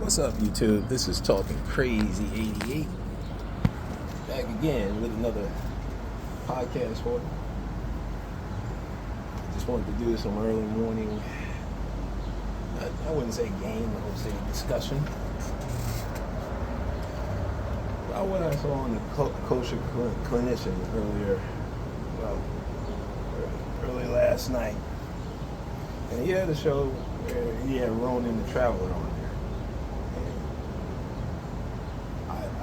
What's up, YouTube? This is Talking Crazy 88. Back again with another podcast for you. Just wanted to do some early morning, I wouldn't say game, I would say discussion about what I saw on the kosher clinician early last night. And he had a show where he had Ronan the Traveler on there.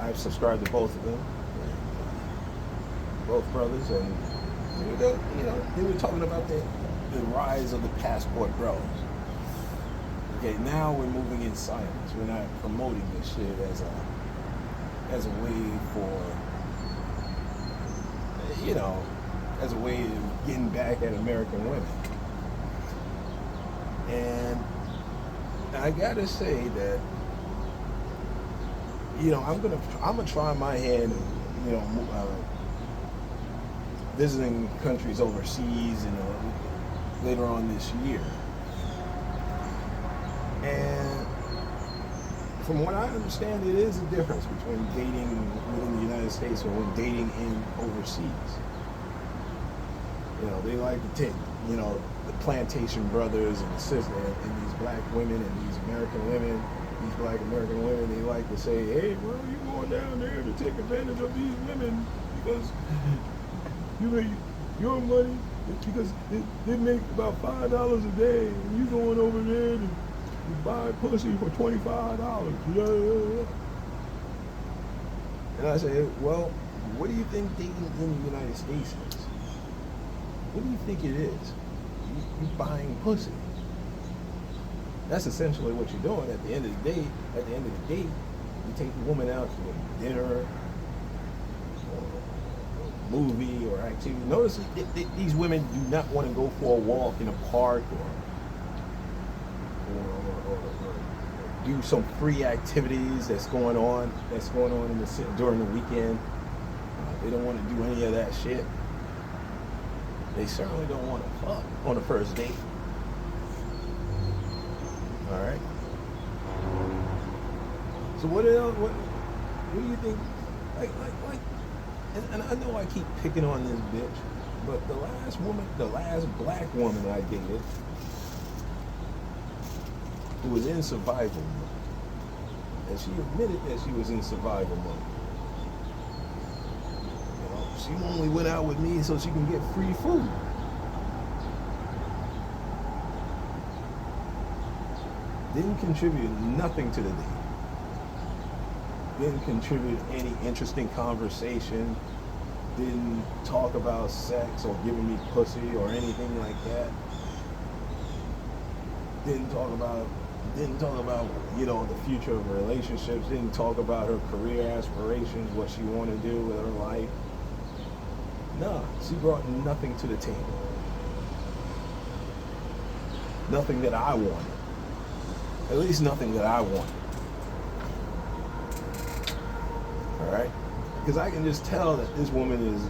I've subscribed to both of them, both brothers, and they were talking about the rise of the passport bros. Okay, now we're moving in silence. We're not promoting this shit as a way for, as a way of getting back at American women. And I gotta say that, I'm gonna try my hand, visiting countries overseas, later on this year. And from what I understand, it is a difference between dating within the United States and when dating in overseas. They like to take, the plantation brothers and sisters and these black women and these American women, these black American women, they like to say, hey, well, you're going down there to take advantage of these women because you make your money because they make about $5 a day and you going over there to buy pussy for $25. Yeah. And I say, well, what do you think dating in the United States is? What do you think it is? You buying pussy. That's essentially what you're doing. At the end of the day, you take the woman out to a dinner, or a movie, or activity. Notice these women do not want to go for a walk in a park or do some free activities that's going on during the weekend. They don't want to do any of that shit. They certainly don't want to fuck on the first date. All right. So what do you think? Like, and I know I keep picking on this bitch, but the last black woman I dated, who was in survival mode, and she admitted that she was in survival mode. She only went out with me so she can get free food. Didn't contribute nothing to the date. Didn't contribute any interesting conversation. Didn't talk about sex or giving me pussy or anything like that. Didn't talk about the future of relationships. Didn't talk about her career aspirations, what she wanted to do with her life. No, she brought nothing to the table. Nothing that I wanted. At least nothing that I wanted. All right? Because I can just tell that this woman is,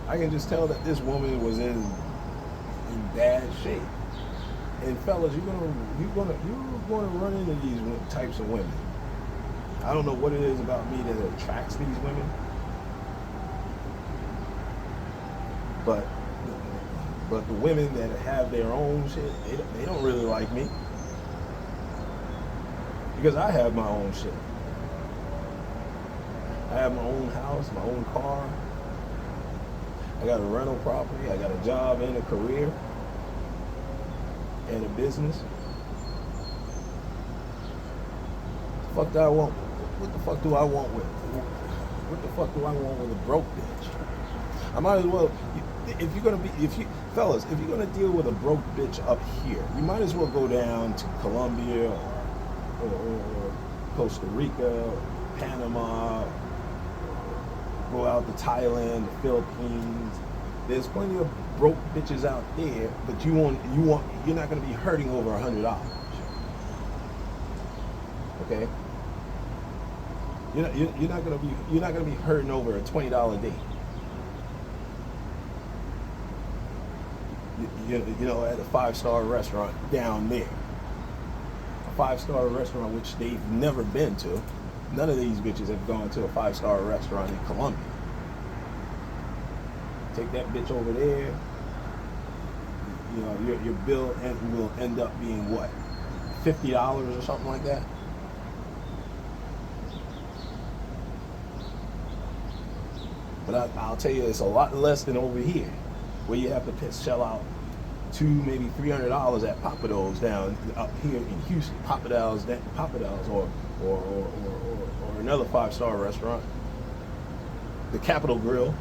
I can just tell that this woman was in bad shape. And fellas, you're gonna run into these types of women. I don't know what it is about me that attracts these women, but the women that have their own shit, they don't really like me because I have my own shit. I have my own house, my own car. I got a rental property. I got a job and a career and a business. What the fuck do I want with a broke bitch? I might as well, if you're gonna deal with a broke bitch up here, you might as well go down to Colombia or Costa Rica or Panama, go out to Thailand, the Philippines. There's plenty of broke bitches out there, but you're not gonna be hurting over $100. Okay? You're not gonna be hurting over a $20 date. you know, at a 5-star restaurant down there. A 5-star restaurant which they've never been to. None of these bitches have gone to a 5-star restaurant in Colombia. Take that bitch over there. You know, your bill will end up being what? $50 or something like that. But I'll tell you, it's a lot less than over here, where you have to shell out maybe $300 at Pappadeaux's down up here in Houston. Pappadeaux's or another 5-star restaurant, the Capitol Grill.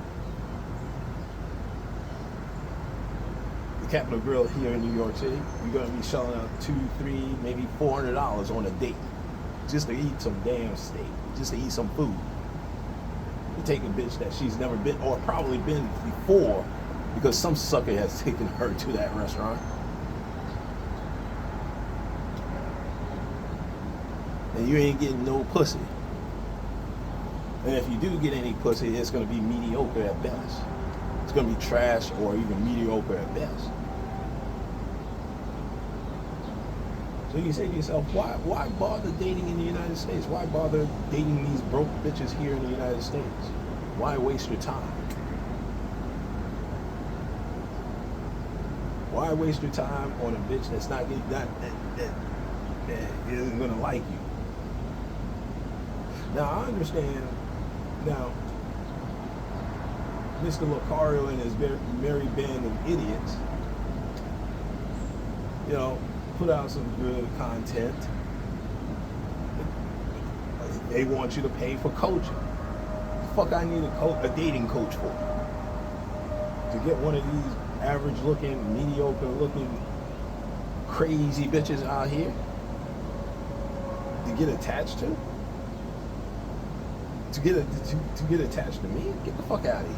The Capitol Grill here in New York City, you're gonna be shelling out $200, $300, maybe $400 on a date just to eat some damn steak, just to eat some food. You take a bitch that she's never been or probably been before because some sucker has taken her to that restaurant. And you ain't getting no pussy. And if you do get any pussy, it's gonna be mediocre at best. It's gonna be trash or even mediocre at best. So you say to yourself, why bother dating in the United States? Why bother dating these broke bitches here in the United States? Why waste your time? Why waste your time on a bitch that's not that isn't gonna like you? Now I understand. Now, Mr. Lucario and his merry band of idiots, you know, put out some good content. They want you to pay for coaching. The fuck I need a dating coach for? To get one of these average looking, mediocre looking, crazy bitches out here to get attached to? To get attached to me? Get the fuck out of here.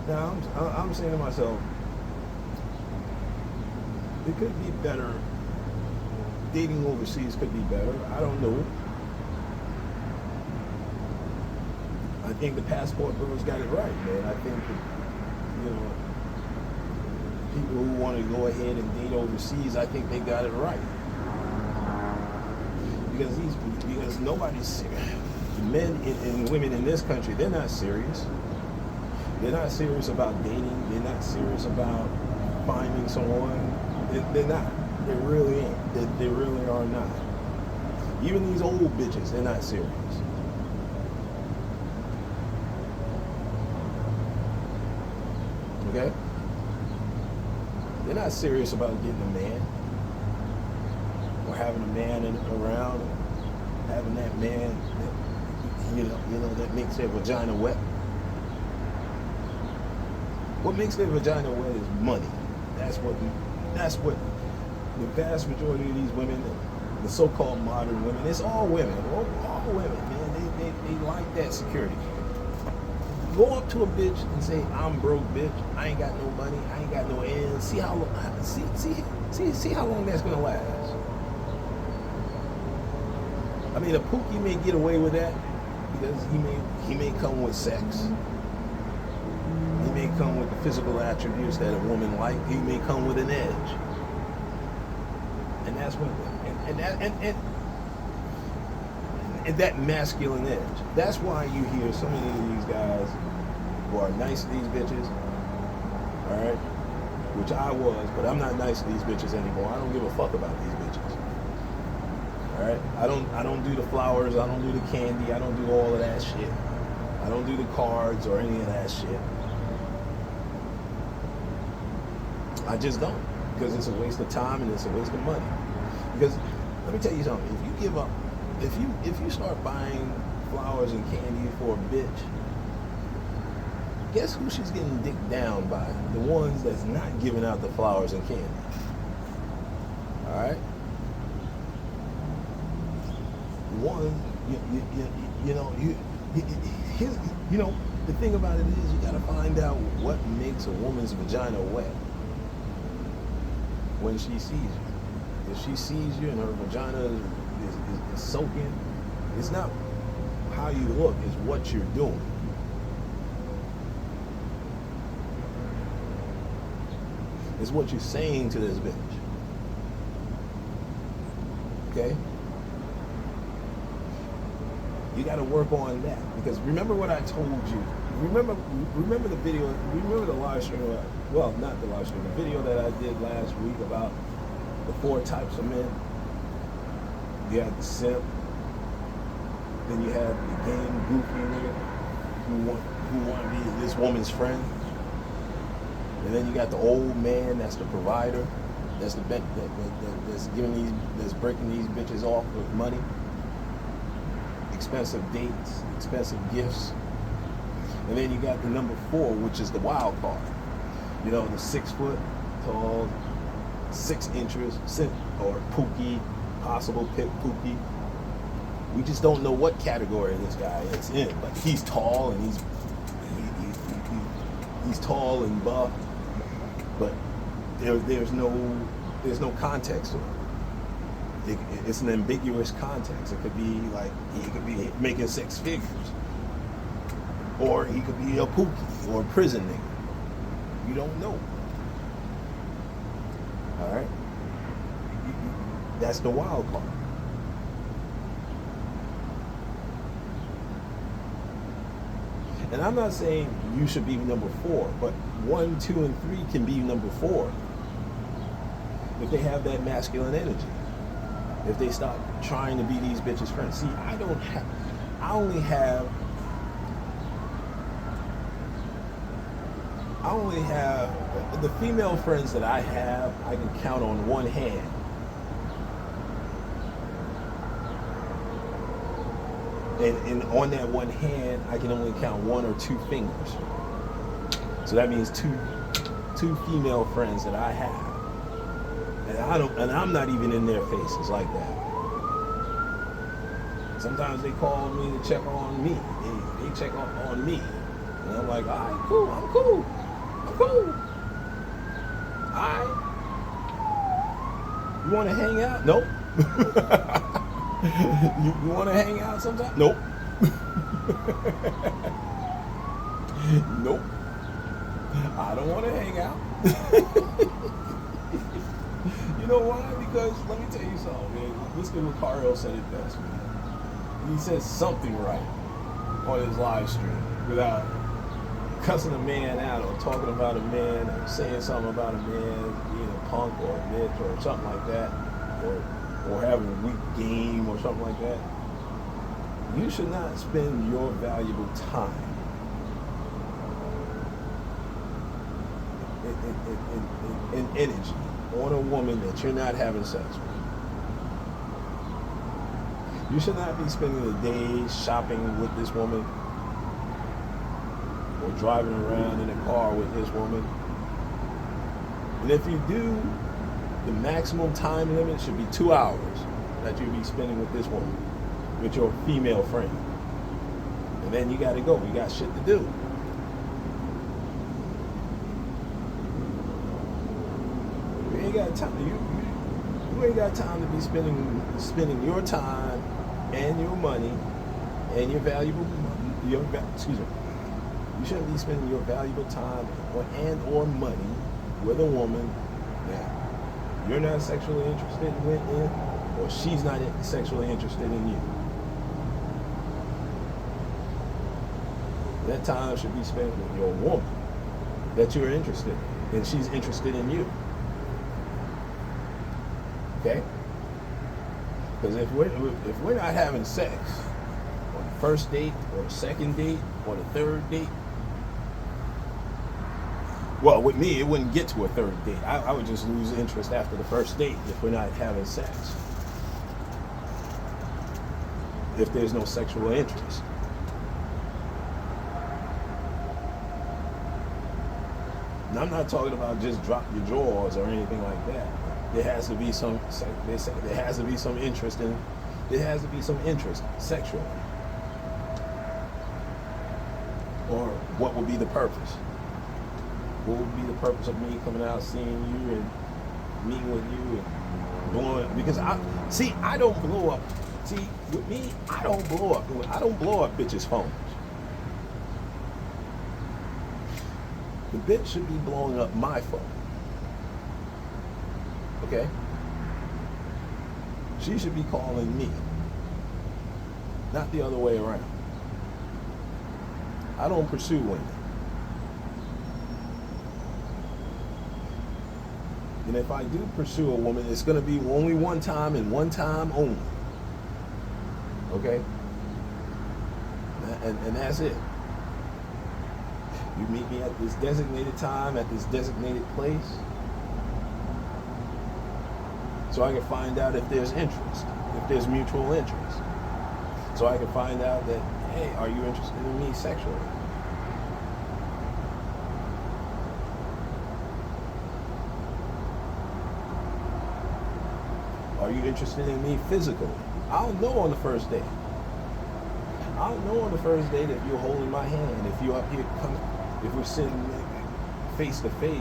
Now, I'm saying to myself, it could be better. Dating overseas could be better. I don't know. I think the passport bros got it right, man. I think that, you know, people who want to go ahead and date overseas, I think they got it right. Because nobody's serious. Men and women in this country, they're not serious. They're not serious about dating. They're not serious about finding someone. They're not. They really ain't. They really are not. Even these old bitches, they're not serious. Okay? They're not serious about getting a man or having a man around, or having that man that, you know, that makes their vagina wet. What makes their vagina wet is money. That's what the vast majority of these women, the so-called modern women, it's all women. All women, man. They like that security. Go up to a bitch and say, "I'm broke, bitch. I ain't got no money. I ain't got no ends." See how long that's gonna last. I mean, a Pookie may get away with that because he may come with sex. He may come with the physical attributes that a woman like. He may come with an edge, and that's what and that masculine edge. That's why you hear so many of these guys who are nice to these bitches, all right, which I was, but I'm not nice to these bitches anymore. I don't give a fuck about these bitches. All right, I don't do the flowers. I don't do the candy. I don't do all of that shit. I don't do the cards or any of that shit. I just don't, because it's a waste of time and it's a waste of money. Because let me tell you something. If you give up, if you start buying flowers and candy for a bitch, guess who she's getting dicked down by? The ones that's not giving out the flowers and candy. All right. One, you know, the thing about it is you got to find out what makes a woman's vagina wet when she sees you. If she sees you and her vagina is soaking, it's not how you look is what you're doing. It's what you're saying to this bitch. Okay? You got to work on that, because remember what I told you. Remember the video. Remember the live stream. Well, not the live stream. The video that I did last week about the 4 types of men. You had the simp. Then you have the game goofy nigga who want to be this woman's friend. And then you got the old man. That's the provider. That's that's breaking these bitches off with money. Expensive dates, expensive gifts. And then you got the number 4, which is the wild card. You know, the 6 foot tall, 6 inches, or Pookie, possible pit Pookie. We just don't know what category this guy is in, but he's tall and he's tall and buff, but there's no context to it. It's an ambiguous context. It could be like he could be making 6 figures, or he could be a Pookie or a prison nigga. You don't know. All right, that's the wild card. And I'm not saying you should be number 4, but 1, 2, and 3 can be number 4 if they have that masculine energy. If they stop trying to be these bitches' friends. See, I only have the female friends that I have, I can count on one hand. And on that one hand, I can only count 1 or 2 fingers. So that means two female friends that I have. And I'm not even in their faces like that. Sometimes they call me to check on me. They check on me. And I'm like, all right, cool, I'm cool. All right. You want to hang out? Nope. you want to hang out sometime? Nope. Nope. I don't want to hang out. You know why? Because let me tell you something, man. Mr. Lucario said it best, man. He said something right on his live stream without cussing a man out or talking about a man or saying something about a man being a punk or a bitch or something like that, or having a weak game or something like that. You should not spend your valuable time in energy on a woman that you're not having sex with. You should not be spending the day shopping with this woman or driving around in a car with this woman. And if you do, the maximum time limit should be 2 hours that you'll be spending with this woman, with your female friend. And then you gotta go. You got shit to do. You ain't got time. You ain't got time to be spending your time and your money and your valuable excuse me. You shouldn't be spending your valuable time or money with a woman that you're not sexually interested in, or she's not sexually interested in you. That time should be spent with your woman that you're interested in, and she's interested in you. Okay? Because if we're not having sex on the first date or the second date or the third date, well, with me, it wouldn't get to a third date. I would just lose interest after the first date if we're not having sex. If there's no sexual interest. And I'm not talking about just drop your drawers or anything like that. There has to be some. There has to be some interest in. There has to be some interest sexually. Or what would be the purpose? What would be the purpose of me coming out, seeing you, and meeting with you, and doing? Because I don't blow up See, with me, I don't blow up bitches' phones. The bitch should be blowing up my phone. Okay? She should be calling me, not the other way around. I don't pursue women. And if I do pursue a woman, it's going to be only one time and one time only. Okay? And that's it. You meet me at this designated time, at this designated place, so I can find out if there's interest, if there's mutual interest. So I can find out that, hey, are you interested in me sexually? Are you interested in me physically? I'll know on the first date. I'll know on the first date if you're holding my hand, if you're up here, if we're sitting face to face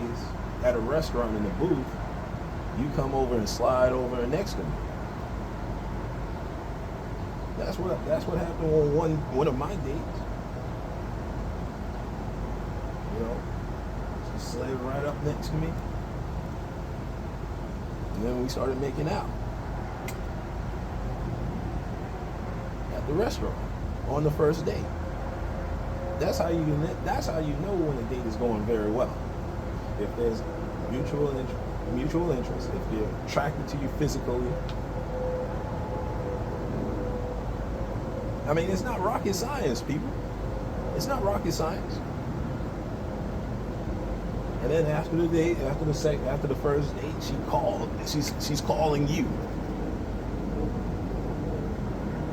at a restaurant in the booth, you come over and slide over next to me. That's what happened on one of my dates. You know, she slid right up next to me, and then we started making out at the restaurant on the first date. That's how you know when a date is going very well. If there's mutual interest, if they're attracted to you physically. I mean, it's not rocket science, people. It's not rocket science. And then after the date, after the first date, she's calling you.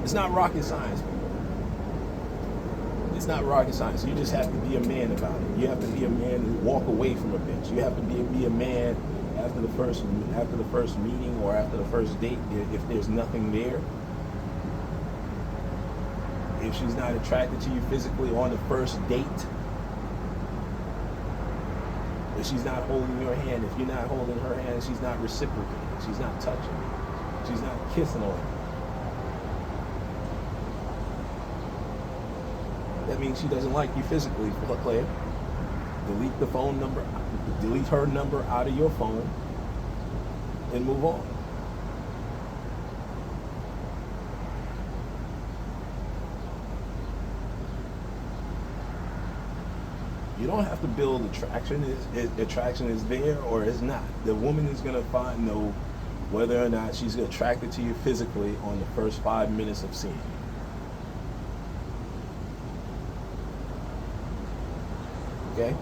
It's not rocket science, people. It's not rocket science. You just have to be a man about it. You have to be a man and walk away from a bitch. You have to be a man after the first meeting or after the first date. If there's nothing there, if she's not attracted to you physically on the first date, if she's not holding your hand, if you're not holding her hand, she's not reciprocating. She's not touching you. She's not kissing on you. That means she doesn't like you physically, player. Delete her number out of your phone and move on. You don't have to build attraction. Attraction is there or is not. The woman is going to know whether or not she's attracted to you physically on the first 5 minutes of seeing you. Okay?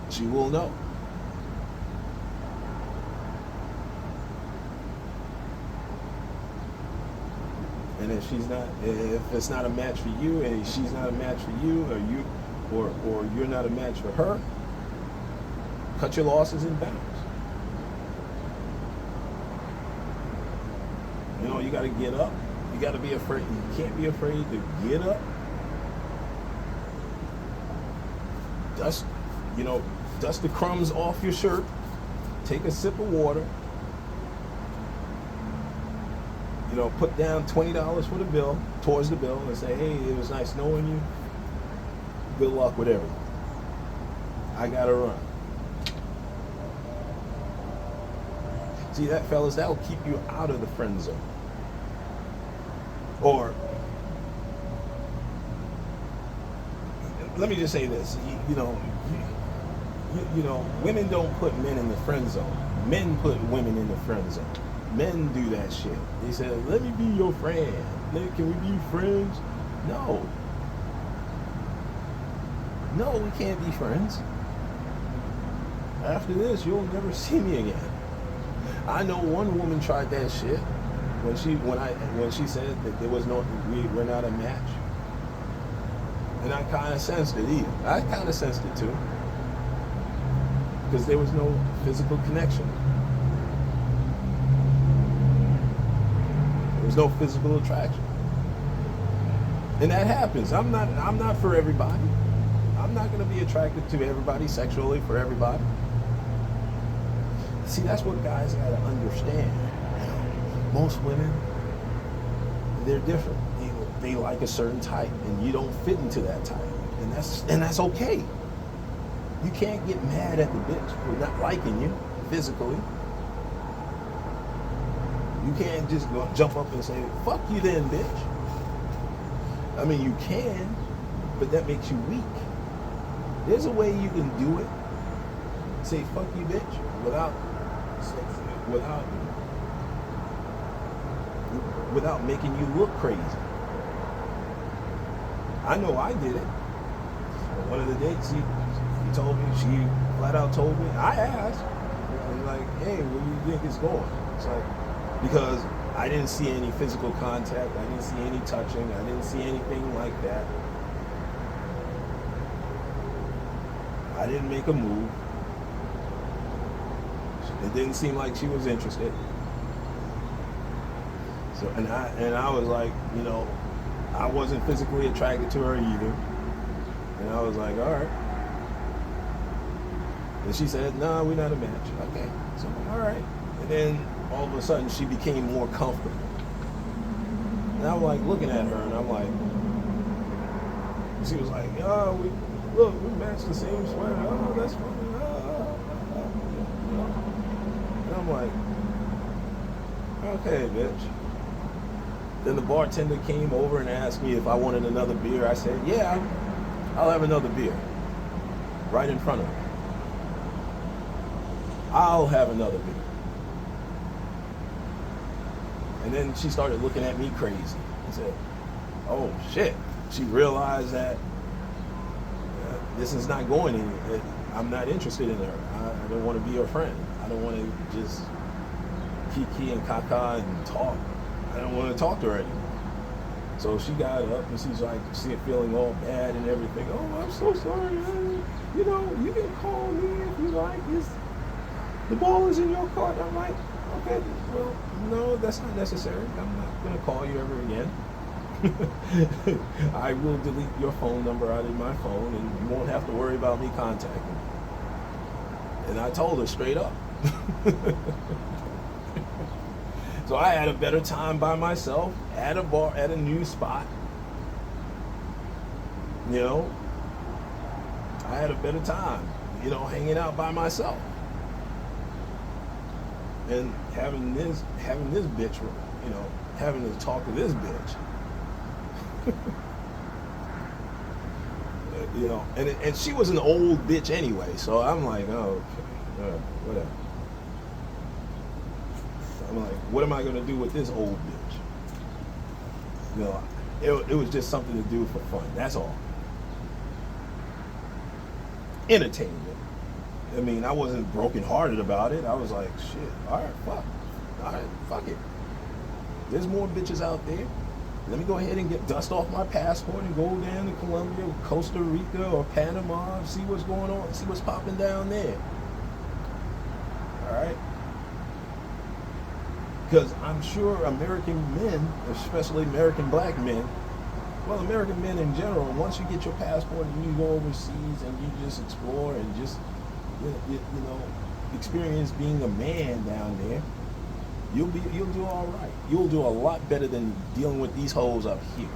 She will know. And if it's not a match for you, and she's not a match for you, or you're not a match for her, cut your losses and bounce. You know, you got to get up. You got to be afraid. You can't be afraid to get up. Dust the crumbs off your shirt. Take a sip of water. You know, put down $20 for the bill, towards the bill, and say, hey, it was nice knowing you. Good luck with everything. I gotta run. See that, fellas, that'll keep you out of the friend zone. Or, let me just say this, you know, women don't put men in the friend zone. Men put women in the friend zone. Men do that shit. They say, let me be your friend. Can we be friends? No, we can't be friends. After this, you'll never see me again. I know one woman tried that shit when she said that we're not a match. And I kind of sensed it either. I kind of sensed it too. Because there was no physical connection. There's no physical attraction. And that happens. I'm not for everybody. I'm not going to be attracted to everybody sexually for everybody. See, that's what guys gotta understand. Most women, they're different. They like a certain type, and you don't fit into that type, and that's okay. You can't get mad at the bitch for not liking you physically. You can't just go jump up and say, "Fuck you, then, bitch." I mean, you can, but that makes you weak. There's a way you can do it. Say "fuck you, bitch" without making you look crazy. I know I did it. One of the dates, she told me, she flat out told me. I asked, like, "Hey, where do you think it's going?" It's like, because I didn't see any physical contact. I didn't see any touching. I didn't see anything like that. I didn't make a move. It didn't seem like she was interested. So, and I was like, I wasn't physically attracted to her either. And I was like, all right. And she said, "No, we're not a match." Okay. So I'm like, all right. And then all of a sudden she became more comfortable. And I'm like looking at her, and I'm like, she was like, "Oh, we match the same sweater. Oh, that's funny." And I'm like, "Okay, bitch." Then the bartender came over and asked me if I wanted another beer. I said, "Yeah, I'll have another beer." Right in front of her. "I'll have another beer." And then she started looking at me crazy and said, "Oh shit." She realized that this is not going anywhere. I'm not interested in her. I don't want to be her friend. I don't want to just kiki and caca and talk. I don't want to talk to her anymore. So she got up and she's like, feeling all bad and everything. "Oh, I'm so sorry. You can call me if you like. The ball is in your court." I'm like, "Okay, well, no, that's not necessary. I'm not going to call you ever again. I will delete your phone number out of my phone, and you won't have to worry about me contacting you." And I told her straight up. So I had a better time by myself at a bar, at a new spot. I had a better time, hanging out by myself. And having this bitch, having to talk to this bitch. And she was an old bitch anyway, so I'm like, "Oh, okay, whatever." I'm like, what am I going to do with this old bitch? It was just something to do for fun. That's all. Entertainment. I mean, I wasn't brokenhearted about it. I was like, shit, all right, fuck it. There's more bitches out there. Let me go ahead and get dust off my passport and go down to Colombia, Costa Rica, or Panama, see what's going on, see what's popping down there. All right? Because I'm sure American men, especially American black men, well, American men in general, once you get your passport and you go overseas and you just explore and just, experience being a man down there, you'll do all right. You'll do a lot better than dealing with these hoes up here.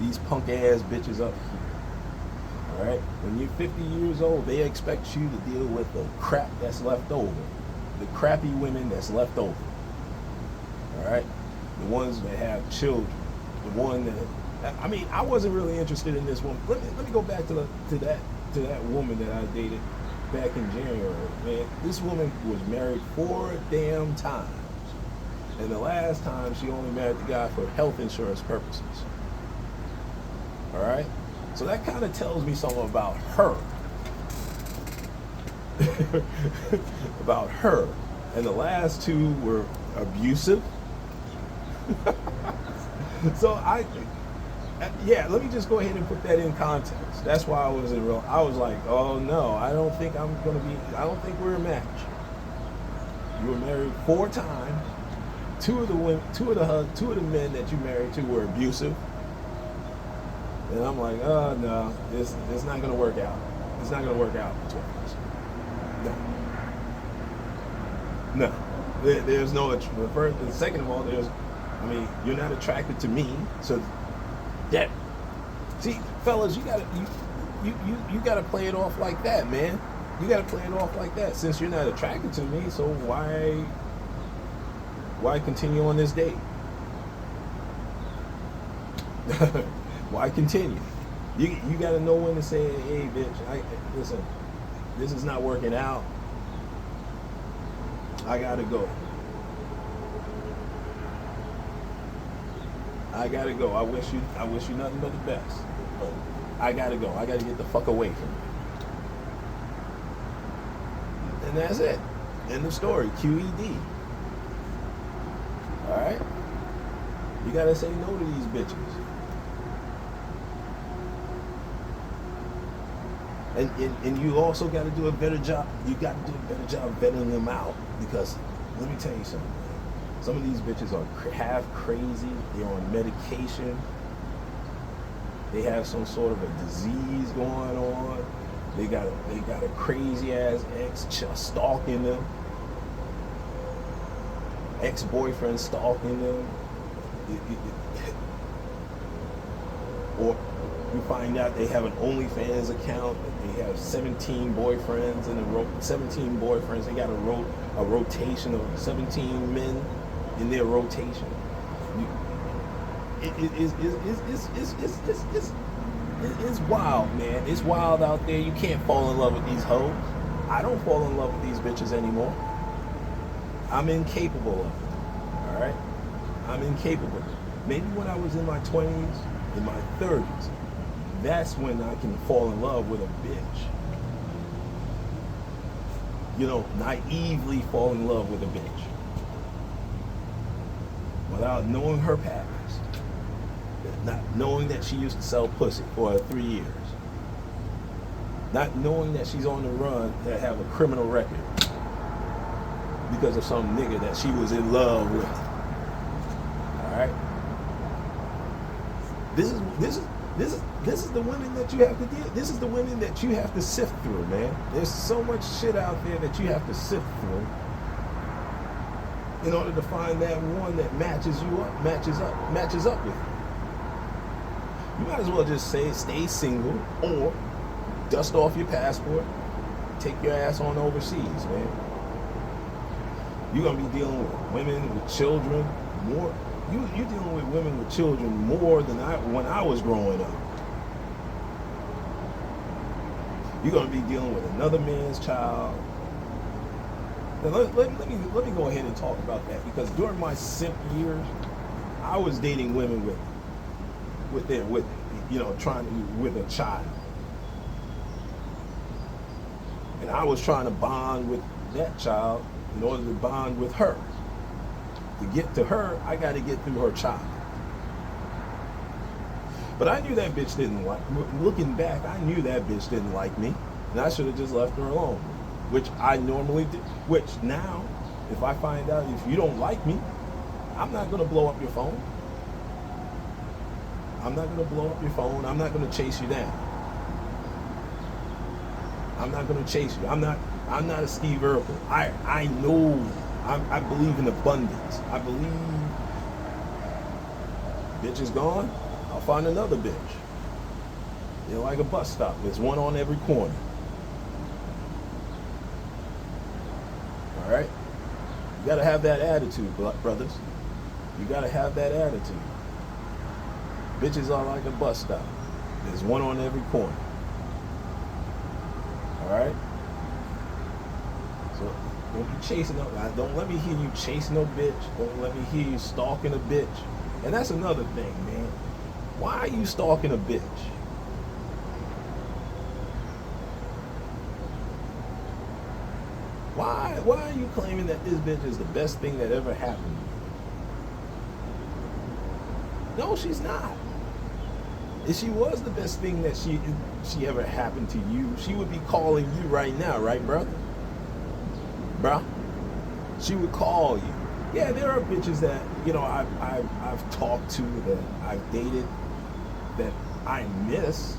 These punk ass bitches up here. All right? When you're 50 years old, they expect you to deal with the crap that's left over. The crappy women that's left over. All right? The ones that have children. The one that, I wasn't really interested in this woman. Let me go back to that woman that I dated back in January. Man, this woman was married 4 damn times. And the last time she only married the guy for health insurance purposes. All right? So that kind of tells me something about her. About her. And the last 2 were abusive. So let me just go ahead and put that in context. That's why I was like, oh no, I don't think we're a match. You were married 4 times. 2 of the men that you married to were abusive. And I'm like, oh no, it's not gonna work out. It's not gonna work out between us. No. No, there's no. First, and second of all, you're not attracted to me, so that. See, fellas, you gotta play it off like that, man. You gotta play it off like that. Since you're not attracted to me, so why continue on this date? Why continue? You gotta know when to say, hey, bitch, listen, this is not working out. I gotta go. I gotta go. I wish you nothing but the best. But I gotta go. I gotta get the fuck away from you. And that's it. End of story. QED. Alright? You gotta say no to these bitches. And you also gotta do a better job. You gotta do a better job vetting them out. Because let me tell you something. Some of these bitches are half crazy. They're on medication. They have some sort of a disease going on. They got a crazy ass ex stalking them. Ex-boyfriend stalking them. Or you find out they have an OnlyFans account. They have 17 boyfriends in 17 boyfriends. They got a rotation of 17 men in their rotation. It's wild, man. It's wild out there. You can't fall in love with these hoes. I don't fall in love with these bitches anymore. I'm incapable of it. All right? I'm incapable. Maybe when I was in my 20s, in my 30s, that's when I can fall in love with a bitch. You know, naively fall in love with a bitch. Without knowing her past. Not knowing that she used to sell pussy for 3 years. Not knowing that she's on the run, that have a criminal record. Because of some nigga that she was in love with. Alright? This is the women that you have to deal. This is the women that you have to sift through, man. There's so much shit out there that you have to sift through in order to find that one that matches up with you. You might as well just say stay single or dust off your passport, take your ass on overseas, man. You're gonna be dealing with women with children more. You're dealing with women with children more than when I was growing up. You're gonna be dealing with another man's child. Now let me go ahead and talk about that, because during my simp years, I was dating women with a child, and I was trying to bond with that child in order to bond with her. To get to her, I got to get through her child. But I knew that bitch didn't like. Looking back, I knew that bitch didn't like me, and I should have just left her alone, which I normally do. Which now, if I find out if you don't like me, I'm not gonna blow up your phone. I'm not gonna blow up your phone. I'm not gonna chase you down. I'm not gonna chase you. I'm not a Steve Urkel. I know. I believe in abundance. I believe bitch is gone, I'll find another bitch. They're like a bus stop. There's one on every corner. All right? You gotta have that attitude, brothers. You gotta have that attitude. Bitches are like a bus stop. There's one on every corner. All right? So don't be chasing up. Don't let me hear you chasing no bitch. Don't let me hear you stalking a bitch. And that's another thing, man. Why are you stalking a bitch? Why are you claiming that this bitch is the best thing that ever happened to you? No, she's not. If she was the best thing that she ever happened to you, she would be calling you right now, right, brother? Bruh? She would call you. Yeah, there are bitches that, I've talked to, that I've dated, that I miss.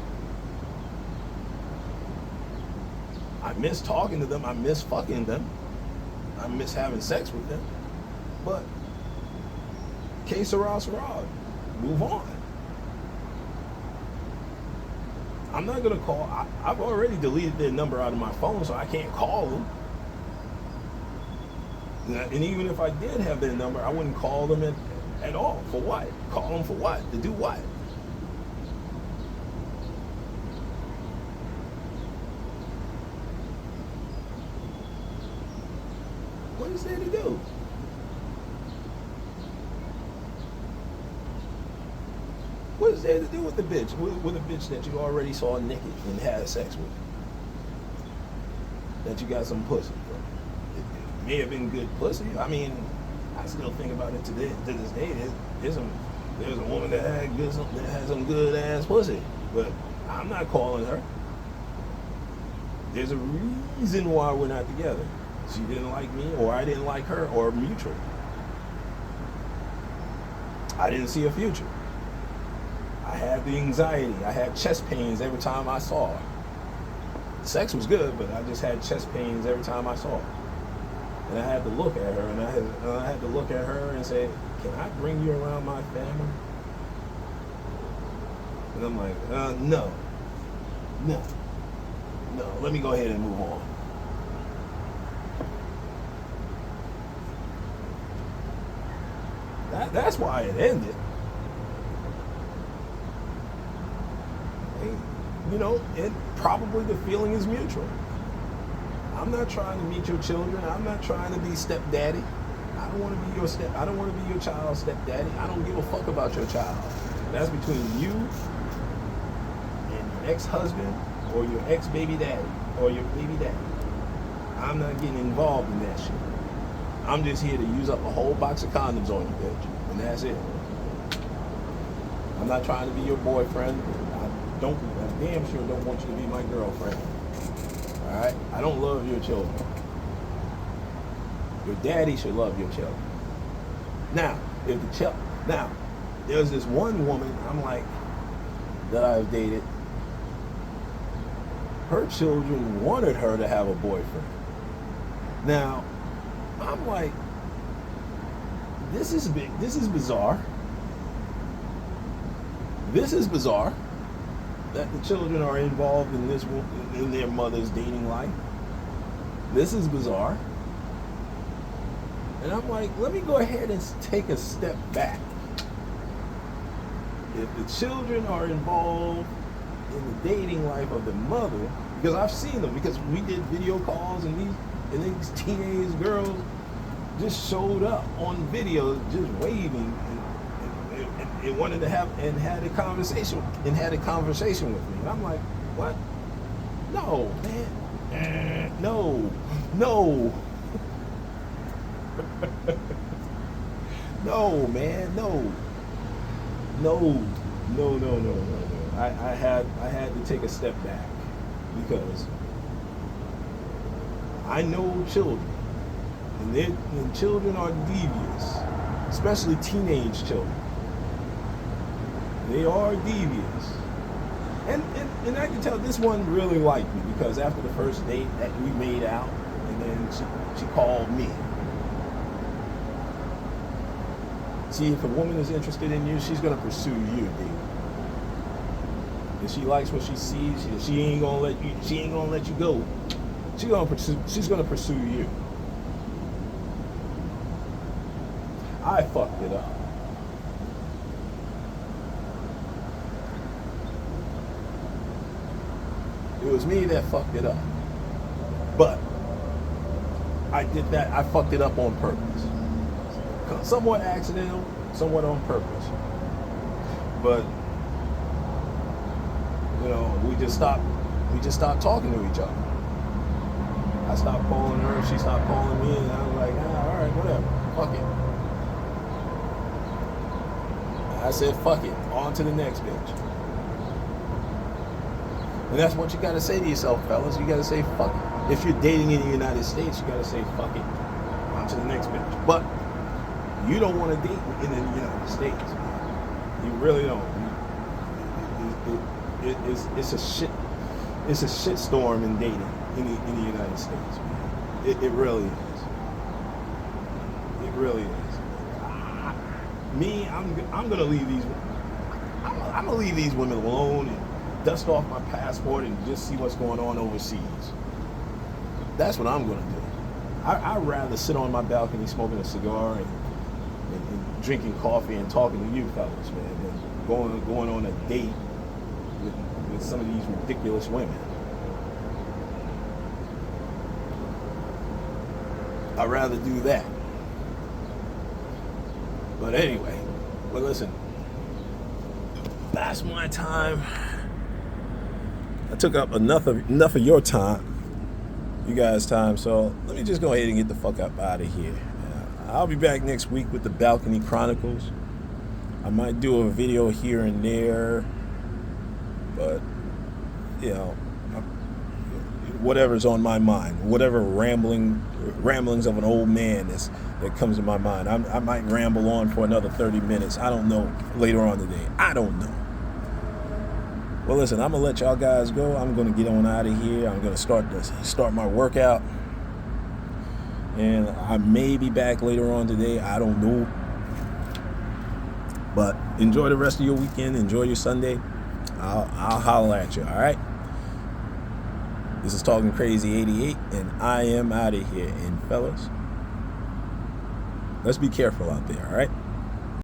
I miss talking to them. I miss fucking them. I miss having sex with them. But que sera, sera. Move on. I'm not gonna call. I've already deleted their number out of my phone, so I can't call them. And even if I did have their number, I wouldn't call them at all. For what? Call them for what? To do what? What is there to do? What is there to do with the bitch? With a bitch that you already saw naked and had sex with? That you got some pussy from? It may have been good pussy. I mean, I still think about it today. To this day, there's a woman that had some good ass pussy, but I'm not calling her. There's a reason why we're not together. She didn't like me, or I didn't like her, or mutual. I didn't see a future. I had the anxiety. I had chest pains every time I saw her. Sex was good, but I just had chest pains every time I saw her. And I had to look at her, and I had to look at her and say, "Can I bring you around my family?" And I'm like, no. Let me go ahead and move on. That's why it ended. You know, and probably the feeling is mutual. I'm not trying to meet your children. I'm not trying to be stepdaddy. I don't want to be I don't want to be your child's stepdaddy. I don't give a fuck about your child. That's between you and your ex-husband or your ex-baby daddy or your baby daddy. I'm not getting involved in that shit. I'm just here to use up a whole box of condoms on you, bitch, and that's it. I'm not trying to be your boyfriend. I damn sure don't want you to be my girlfriend. All right? I don't love your children. Your daddy should love your children. Now, there's this one woman that I've dated. Her children wanted her to have a boyfriend. Now, I'm like, this is bizarre. This is bizarre that the children are involved in their mother's dating life. This is bizarre. And I'm like, let me go ahead and take a step back. If the children are involved in the dating life of the mother, because I've seen them, because we did video calls and these teenage girls just showed up on video just waving and wanted to have and had a conversation with me. And I'm like, what? No, man. No. No, man, no. I had to take a step back because I know children, and children are devious, especially teenage children. They are devious. And I can tell this one really liked me because after the first date that we made out, and then she called me. See, if a woman is interested in you, she's gonna pursue you, dude. If she likes what she sees, she ain't gonna let you go. She's gonna pursue you. I fucked it up. It was me that fucked it up. But I fucked it up on purpose. Somewhat accidental, somewhat on purpose. But we just stopped talking to each other. I stopped calling her, she stopped calling me, and I was like, all right, whatever, fuck it. I said, fuck it, on to the next bitch. And that's what you gotta say to yourself, fellas. You gotta say, fuck it. If you're dating in the United States, you gotta say, fuck it, on to the next bitch. But you don't want to date in the United States. You really don't. It's a shit storm in dating in the United States. It really is. really is. I'm gonna leave these. I'm gonna leave these women alone and dust off my passport and just see what's going on overseas. That's what I'm gonna do. I'd rather sit on my balcony smoking a cigar and drinking coffee and talking to you fellas, man, than going on a date with some of these ridiculous women. I'd rather do that. But anyway, but listen, that's my time. I took up enough of your time, you guys' time, so let me just go ahead and get the fuck up out of here. I'll be back next week with the Balcony Chronicles. I might do a video here and there, but you know, whatever's on my mind, whatever ramblings of an old man that comes to my mind. I might ramble on for another 30 minutes. I don't know, later on today. I don't know. Well, listen, I'm going to let y'all guys go. I'm going to get on out of here. I'm going to start my workout. And I may be back later on today. I don't know. But enjoy the rest of your weekend. Enjoy your Sunday. I'll holler at you, all right? This is Talking Crazy 88, and I am out of here. And fellas, let's be careful out there, all right?